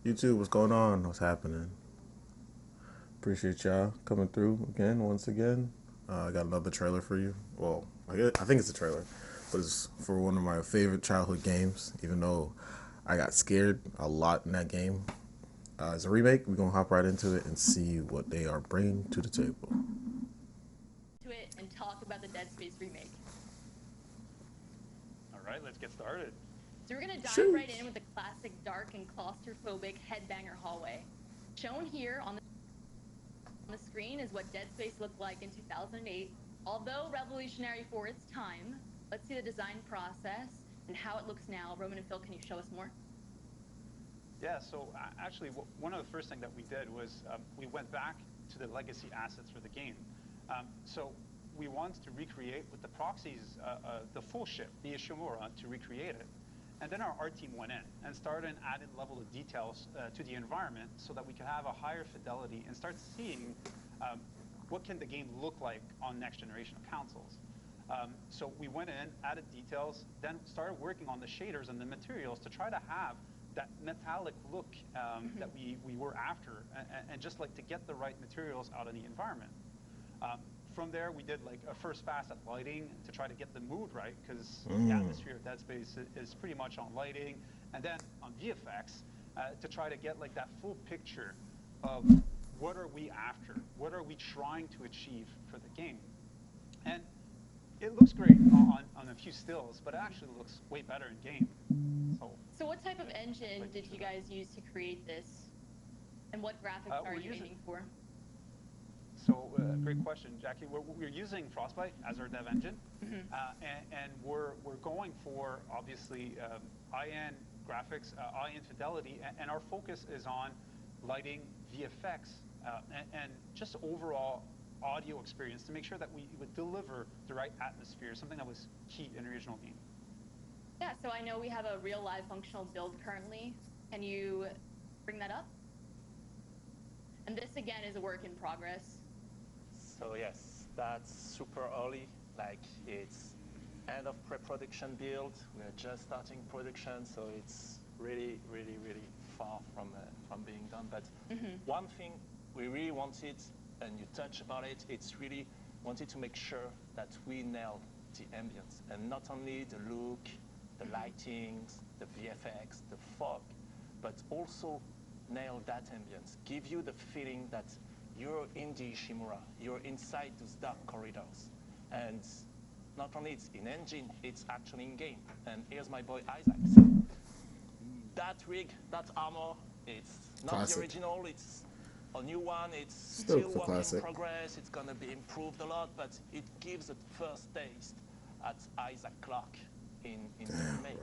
YouTube, what's going on? What's happening? Appreciate y'all coming through again, once again. I got another trailer for you. Well, I think it's a trailer, but it's for one of my favorite childhood games, even though I got scared a lot in that game. It's a remake. We're going to hop right into it and see what they are bringing to the table. To it and talk about the Dead Space remake. All right, let's get started. So we're gonna dive Shoot. right in with the classic dark and claustrophobic headbanger hallway. Shown here on the screen is what Dead Space looked like in 2008. Although revolutionary for its time, let's see the design process and how it looks now. Roman and Phil, can you show us more? Yeah, so actually, one of the first things that we did was we went back to the legacy assets for the game. So we wanted to recreate with the proxies the full ship, the Ishimura, to recreate it. And then our art team went in and started an added level of details to the environment so that we could have a higher fidelity and start seeing what can the game look like on next generation of consoles. So we went in, added details, then started working on the shaders and the materials to try to have that metallic look that we were after, and just like to get the right materials out of the environment. From there, we did like a first pass at lighting to try to get the mood right, because the atmosphere of Dead Space is pretty much on lighting, and then on VFX to try to get like that full picture of what are we after, what are we trying to achieve for the game. And it looks great on a few stills, but it actually looks way better in game. So what type of engine did you guys use to create this? And what graphics are you aiming for? So great question, Jackie. We're using Frostbite as our dev engine, and we're going for, obviously, high-end graphics, high-end fidelity, and our focus is on lighting, VFX, and just overall audio experience to make sure that we would deliver the right atmosphere, something that was key in the original game. Yeah, so I know we have a real live functional build currently. Can you bring that up? And this again is a work in progress. So yes, that's super early. Like it's end of pre-production build. We're just starting production, so it's really far from being done. But one thing we really wanted, and you touched about it, it's really wanted to make sure that we nail the ambience, and not only the look, the lightings, the VFX, the fog, but also nail that ambience. Give you the feeling that you're in the Ishimura, you're inside those dark corridors. And not only it's in engine, it's actually in game. And here's my boy Isaac. So that rig, that armor, it's not Classic. the original, it's a new one, it's Still still work classic. in progress, it's gonna be improved a lot, but it gives a first taste at Isaac Clarke in the remake.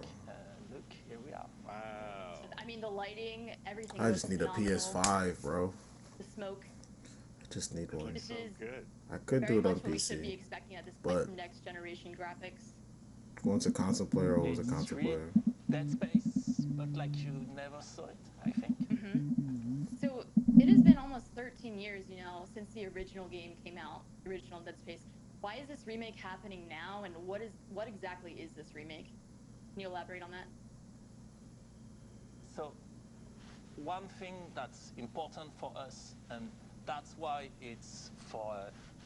Look, here we are. Wow. I mean, the lighting, everything. I just need a phenomenal. PS5, bro. The smoke. I just need one. This So is good. I could very do it on much what we should be PC. expecting at this point but- from next generation graphics. Once a console player, always a It's console really player. Dead Space, but like you never saw it, I think. So it has been almost 13 years, since the original game came out, the original Dead Space. Why is this remake happening now, and what exactly is this remake? Can you elaborate on that? So one thing that's important for us, and that's why it's for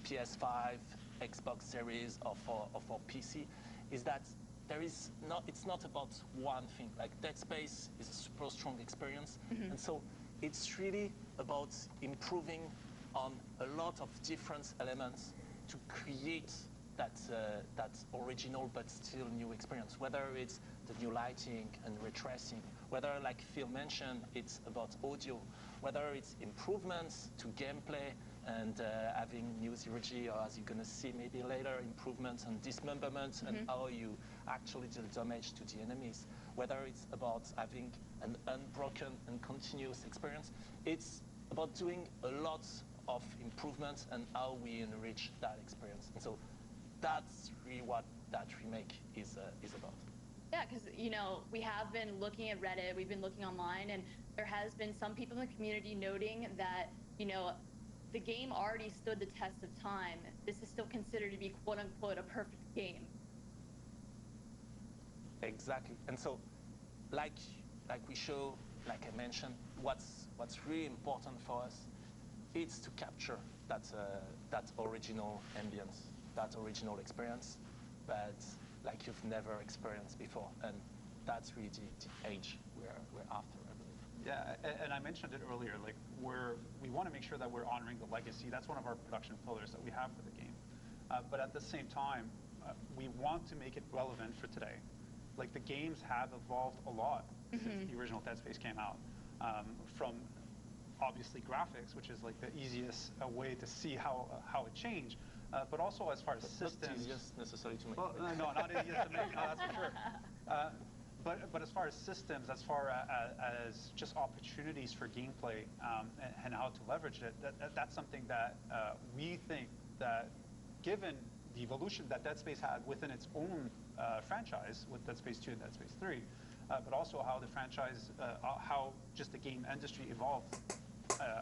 PS5, Xbox Series, or for PC, is that it's not about one thing. Like Dead Space is a super strong experience, and so it's really about improving on a lot of different elements to create that original but still new experience. Whether it's the new lighting and ray tracing, whether, like Phil mentioned, it's about audio, whether it's improvements to gameplay and having new zero-G, or as you're going to see maybe later, improvements on dismemberment and how you actually deal damage to the enemies, whether it's about having an unbroken and continuous experience. It's about doing a lot of improvements and how we enrich that experience. And so that's really what that remake is about. Yeah, because, we have been looking at Reddit, we've been looking online, and there has been some people in the community noting that, the game already stood the test of time. This is still considered to be, quote unquote, a perfect game. Exactly. And so, like we show like I mentioned, what's really important for us is to capture that original ambience, that original experience, but like you've never experienced before, and that's really the age we're after, I believe. Yeah, and I mentioned it earlier. Like we want to make sure that we're honoring the legacy. That's one of our production pillars that we have for the game. But at the same time, we want to make it relevant for today. Like the games have evolved a lot since the original Dead Space came out. From obviously graphics, which is like the easiest way to see how it changed, but also as far as systems. Not easiest necessarily to make. Well, no, not easiest to make. No, that's for sure. But as far as systems, as far as just opportunities for gameplay and how to leverage it, that's something that we think that, given the evolution that Dead Space had within its own franchise with Dead Space 2 and Dead Space 3, but also how the franchise, how just the game industry evolved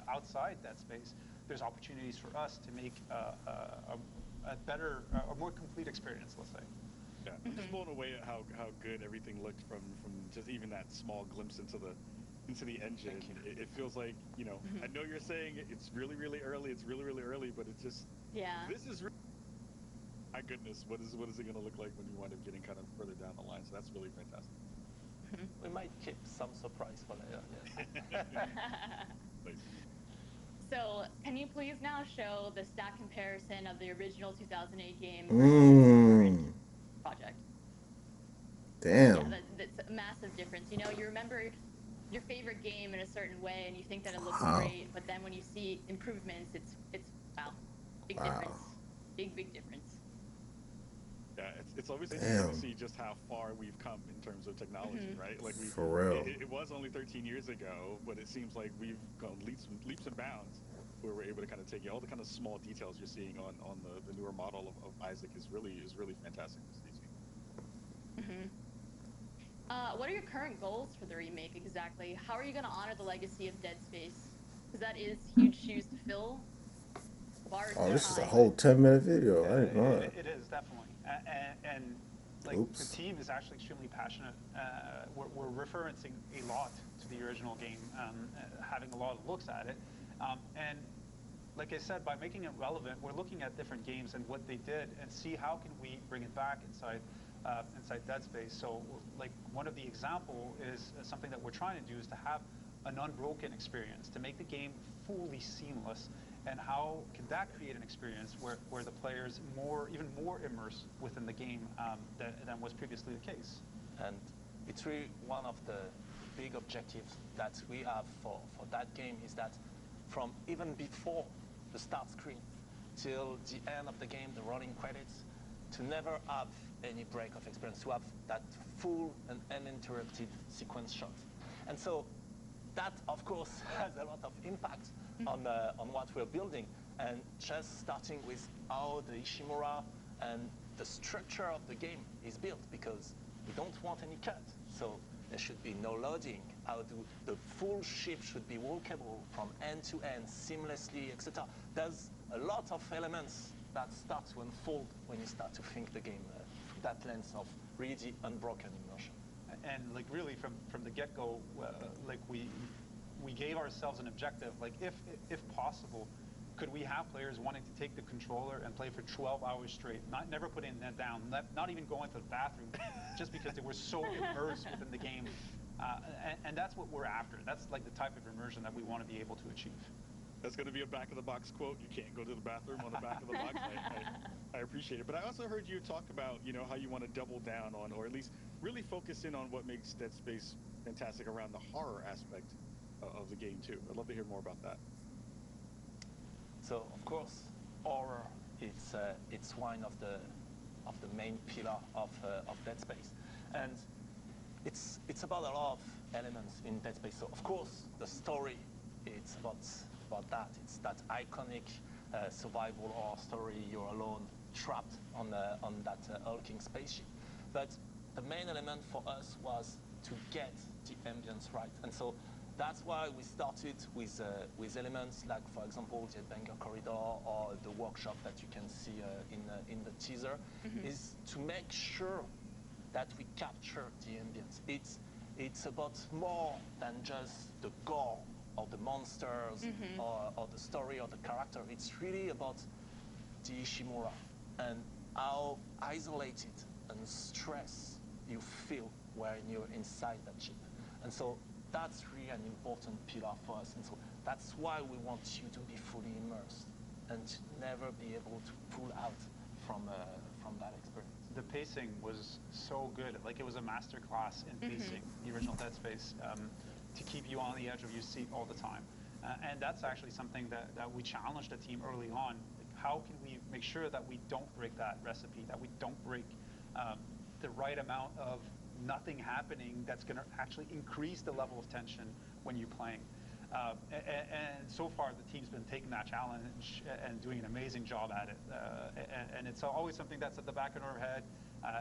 outside Dead Space, there's opportunities for us to make a better, a more complete experience, let's say. Yeah, I'm just blown away at how good everything looked from just even that small glimpse into the engine. It feels like, you know, I know you're saying it's really early, but it's just, this is my goodness, what is it going to look like when you wind up getting kind of further down the line? So that's really fantastic. We might keep some surprise for later. Nice. So, can you please now show the stat comparison of the original 2008 game project? Damn. Yeah, that's a massive difference. You know, you remember your favorite game in a certain way, and you think that it looks great, but then when you see improvements, it's wow, big difference, big difference. Yeah, it's always interesting to see just how far we've come in terms of technology, right? Like For real. It was only 13 years ago, but it seems like we've gone leaps and bounds where we're able to kind of take all the kind of small details you're seeing on the newer model of Isaac is really fantastic to see. What are your current goals for the remake exactly? How are you going to honor the legacy of Dead Space? Because that is huge shoes to fill. Oh, this is a whole 10-minute video. I didn't know that. It is, definitely. And like, the team is actually extremely passionate. We're referencing a lot to the original game, having a lot of looks at it. And like I said, by making it relevant, we're looking at different games and what they did and see how can we bring it back inside Dead Space. So, like, one of the example is something that we're trying to do is to have an unbroken experience, to make the game fully seamless. And how can that create an experience where the player's even more immersed within the game than was previously the case? And it's really one of the big objectives that we have for that game is that from even before the start screen till the end of the game, the rolling credits, to never have any break of experience, to have that full and uninterrupted sequence shot. And so that, of course, has a lot of impact on what we're building. And just starting with how the Ishimura and the structure of the game is built, because we don't want any cut. So there should be no loading. How the full ship should be walkable from end to end, seamlessly, etc. There's a lot of elements that start to unfold when you start to think the game through that lens of really unbroken immersion. And like, really from the get-go, like we gave ourselves an objective. Like, if possible, could we have players wanting to take the controller and play for 12 hours straight, never putting that down, not even going to the bathroom, just because they were so immersed within the game. And that's what we're after. That's like the type of immersion that we want to be able to achieve. That's going to be a back-of-the-box quote. You can't go to the bathroom on the back of the box. I appreciate it. But I also heard you talk about, you know, how you want to double down on, or at least really focus in on what makes Dead Space fantastic around the horror aspect of the game, too. I'd love to hear more about that. So, of course, horror, it's one of the main pillar of Dead Space. And it's about a lot of elements in Dead Space. So, of course, the story, it's about that. It's that iconic survival horror story. You're alone, trapped on that hulking spaceship. But the main element for us was to get the ambience right. And so that's why we started with elements like, for example, the Headbanger Corridor or the workshop that you can see in the teaser, is to make sure that we capture the ambience. it's about more than just the gore or the monsters or the story or the character. It's really about the Ishimura and how isolated and stressed you feel when you're inside that ship. And so that's really an important pillar for us. And so that's why we want you to be fully immersed and to never be able to pull out from that experience. The pacing was so good. Like, it was a master class in pacing, the original Dead Space, to keep you on the edge of your seat all the time. And that's actually something that we challenged the team early on. Like, how can we make sure that we don't break that recipe, that we don't break the right amount of nothing happening that's going to actually increase the level of tension when you're playing. And so far, the team's been taking that challenge and doing an amazing job at it. And it's always something that's at the back of our head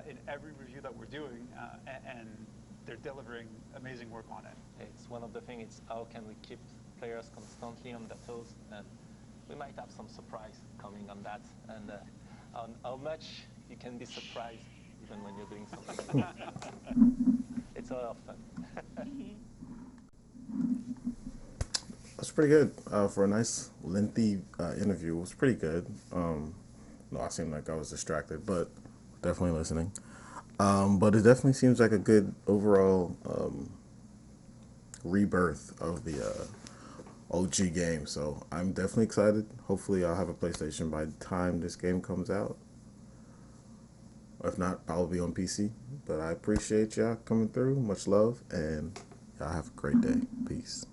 in every review that we're doing, and they're delivering amazing work on it. It's one of the things, it's how can we keep players constantly on their toes, and we might have some surprise coming on that, and on how much you can be surprised even when you're doing something. It's a lot of fun. That's pretty good for a nice lengthy interview. It was pretty good. No, I seemed like I was distracted, but definitely listening. But it definitely seems like a good overall rebirth of the OG game. So I'm definitely excited. Hopefully I'll have a PlayStation by the time this game comes out. If not, I'll be on PC. But I appreciate y'all coming through. Much love, and y'all have a great day. Peace.